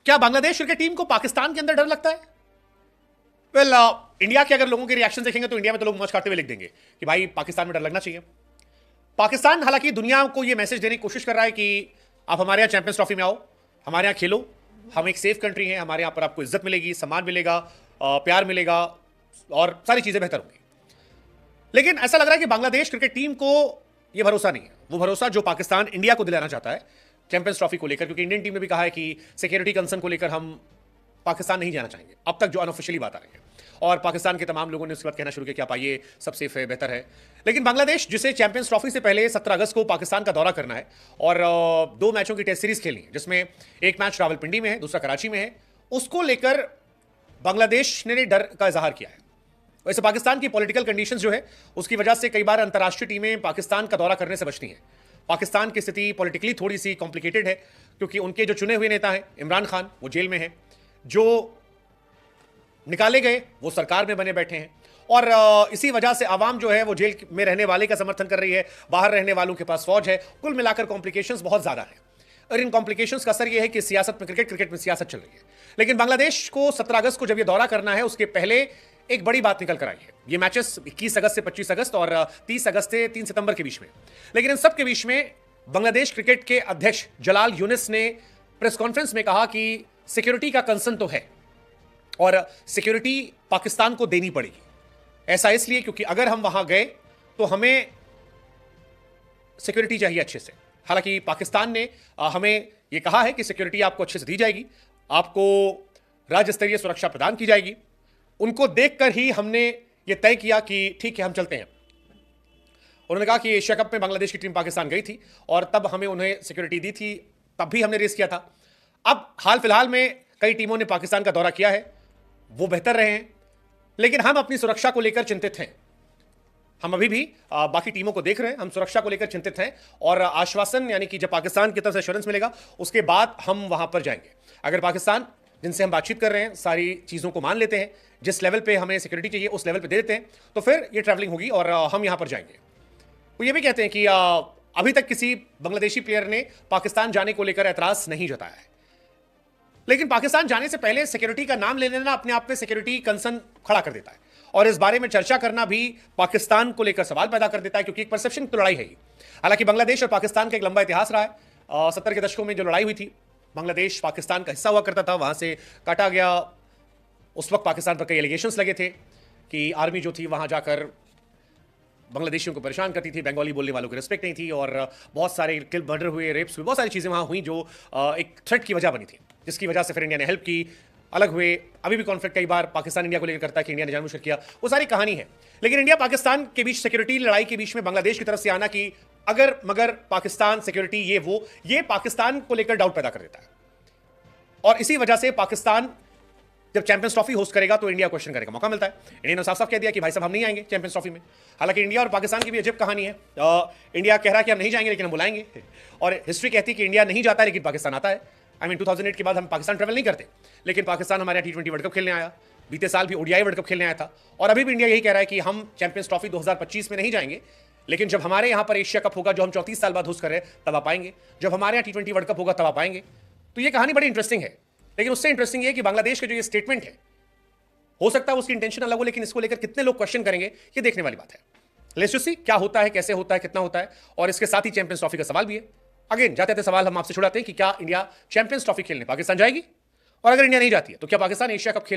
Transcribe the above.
क्या Bangladesh cricket team को पाकिस्तान के अंदर डर लगता है? वेल, इंडिया के अगर लोगों के रिएक्शन देखेंगे तो इंडिया में तो लोग मौज खाते हुए लिख देंगे कि भाई पाकिस्तान में डर लगना चाहिए। पाकिस्तान हालांकि दुनिया को यह मैसेज देने की कोशिश कर रहा है कि आप हमारे यहां चैंपियंस ट्रॉफी में आओ, हमारे यहां खेलो, हम एक सेफ कंट्री हैं, हमारे यहां पर आपको इज्जत मिलेगी, सम्मान मिलेगा, प्यार मिलेगा और सारी चीजें बेहतर होंगी। लेकिन ऐसा लग रहा है कि बांग्लादेश क्रिकेट टीम को यह भरोसा नहीं है, वो भरोसा जो पाकिस्तान इंडिया को दिलाना चाहता है चैंपियंस ट्रॉफी को लेकर, क्योंकि इंडियन टीम ने भी कहा है कि सिक्योरिटी कंसर्न को लेकर हम पाकिस्तान नहीं जाना चाहेंगे, अब तक जो अनऑफिशियली बात आ रही है। और पाकिस्तान के तमाम लोगों ने उसके बाद कहना शुरू किया कि आप आइए, सब सेफ है, बेहतर है। लेकिन बांग्लादेश, जिसे चैंपियंस ट्रॉफी से पहले 17 अगस्त को पाकिस्तान का दौरा करना है और 2 मैचों की टेस्ट सीरीज खेलनी है, जिसमें एक मैच रावलपिंडी में है, दूसरा कराची में है, उसको लेकर बांग्लादेश ने डर का इजहार किया है। वैसे पाकिस्तान की पॉलिटिकल कंडीशंस जो है उसकी वजह से कई बार अंतर्राष्ट्रीय टीमें पाकिस्तान का दौरा करने से बचती हैं। पाकिस्तान की स्थिति पॉलिटिकली थोड़ी सी कॉम्प्लिकेटेड है, क्योंकि उनके जो चुने हुए नेता हैं इमरान खान, वो जेल में है, जो निकाले गए वो सरकार में बने बैठे हैं, और इसी वजह से आवाम जो है वो जेल में रहने वाले का समर्थन कर रही है, बाहर रहने वालों के पास फौज है। कुल मिलाकर कॉम्प्लिकेशंस बहुत ज्यादा है, और इन कॉम्प्लिकेशंस का असर यह है कि सियासत में क्रिकेट, क्रिकेट में सियासत चल रही है। लेकिन बांग्लादेश को 17 अगस्त को जब यह दौरा करना है, उसके पहले एक बड़ी बात निकल कर आई है। ये मैचेस 21 अगस्त से 25 अगस्त और 30 अगस्त से 3 सितंबर के बीच में। लेकिन इन सब के बीच में बांग्लादेश क्रिकेट के अध्यक्ष जलाल यूनिस ने प्रेस कॉन्फ्रेंस में कहा कि सिक्योरिटी का कंसर्न तो है और सिक्योरिटी पाकिस्तान को देनी पड़ेगी। ऐसा इसलिए क्योंकि अगर हम वहां गए तो हमें सिक्योरिटी चाहिए अच्छे से। हालांकि पाकिस्तान ने हमें यह कहा है कि सिक्योरिटी आपको अच्छे से दी जाएगी, आपको राज्य स्तरीय सुरक्षा प्रदान की जाएगी। उनको देखकर ही हमने यह तय किया कि ठीक है, हम चलते हैं। उन्होंने कहा कि एशिया कप में बांग्लादेश की टीम पाकिस्तान गई थी और तब हमें उन्हें सिक्योरिटी दी थी, तब भी हमने रेस किया था। अब हाल फिलहाल में कई टीमों ने पाकिस्तान का दौरा किया है, वो बेहतर रहे हैं, लेकिन हम अपनी सुरक्षा को लेकर चिंतित हैं। हम अभी भी बाकी टीमों को देख रहे हैं, हम सुरक्षा को लेकर चिंतित हैं, और आश्वासन यानी कि जब पाकिस्तान की तरफ से एश्योरेंस मिलेगा उसके बाद हम वहां पर जाएंगे। अगर पाकिस्तान जिनसे हम बातचीत कर रहे हैं सारी चीज़ों को मान लेते हैं, जिस लेवल पे हमें सिक्योरिटी चाहिए उस लेवल पे दे देते हैं, तो फिर ये ट्रैवलिंग होगी और हम यहां पर जाएंगे। वो ये भी कहते हैं कि अभी तक किसी बांग्लादेशी प्लेयर ने पाकिस्तान जाने को लेकर एतराज नहीं जताया है, लेकिन पाकिस्तान जाने से पहले सिक्योरिटी का नाम ले लेना अपने आप में सिक्योरिटी कंसर्न खड़ा कर देता है, और इस बारे में चर्चा करना भी पाकिस्तान को लेकर सवाल पैदा कर देता है, क्योंकि एक परसेप्शन की लड़ाई है ही। हालांकि बांग्लादेश और पाकिस्तान का एक लंबा इतिहास रहा है। 70 के दशकों में जो लड़ाई हुई थी, बांग्लादेश पाकिस्तान का हिस्सा हुआ करता था, वहां से काटा गया। उस वक्त पाकिस्तान पर कई एलिगेशंस लगे थे कि आर्मी जो थी वहां जाकर बांग्लादेशियों को परेशान करती थी, बंगाली बोलने वालों की रिस्पेक्ट नहीं थी, और बहुत सारे किल, मर्डर हुए, रेप्स हुए, बहुत सारी चीज़ें वहाँ हुई जो एक थ्रेट की वजह बनी थी, जिसकी वजह से फिर इंडिया ने हेल्प की, अलग हुए। अभी भी कॉन्फ्लिक्ट कई बार पाकिस्तान इंडिया को लेकर करता है कि इंडिया ने जानबूझकर किया, वो सारी कहानी है। लेकिन इंडिया पाकिस्तान के बीच सिक्योरिटी लड़ाई के बीच में बांग्लादेश की तरफ से आना कि अगर मगर पाकिस्तान सिक्योरिटी ये पाकिस्तान को लेकर डाउट पैदा कर देता है, और इसी वजह से पाकिस्तान जब चैंपियंस ट्रॉफी होस्ट करेगा तो इंडिया क्वेश्चन करने का मौका मिलता है। इंडिया ने साफ साफ कह दिया कि भाई साहब हम नहीं आएंगे चैंपियंस ट्रॉफी में। हालांकि इंडिया और पाकिस्तान की भी अजीब कहानी है। इंडिया कह रहा है कि हम नहीं जाएंगे लेकिन हम बुलाएंगे, और हिस्ट्री कहती है कि इंडिया नहीं जाता है लेकिन पाकिस्तान आता है। 2008 के बाद हम पाकिस्तान ट्रैवल नहीं करते, लेकिन पाकिस्तान हमारे यहाँ T20 वर्ल्ड कप खेलने आया, बीते साल भी ODI वर्ल्ड कप खेलने आया था, और अभी भी इंडिया यही कह रहा है कि हम चैंपियंस ट्रॉफी 2025 में नहीं जाएंगे, लेकिन जब हमारे यहाँ पर एशिया कप होगा जो हम 34 साल बाद होस्ट कर रहे हैं तब आप आएंगे, जब हमारे यहाँ T20 वर्ल्ड कप होगा तब आप आएंगे। तो ये कहानी बड़ी इंटरेस्टिंग है। लेकिन उससे इंटरेस्टिंग ये कि बांग्लादेश का जो ये स्टेटमेंट है, हो सकता है उसकी इंटेंशन अलग हो, लेकिन इसको लेकर कितने लोग क्वेश्चन करेंगे ये देखने वाली बात है। लेट्स जस्ट सी क्या होता है, कैसे होता है, कितना होता है, और इसके साथ ही चैंपियंस ट्रॉफी का सवाल भी है। अगेन जाते जाते सवाल हम आपसे छुड़ाते हैं कि क्या इंडिया चैंपियंस ट्रॉफी खेलने पाकिस्तान जाएगी, और अगर इंडिया नहीं जाती है तो क्या पाकिस्तान एशिया कप खेल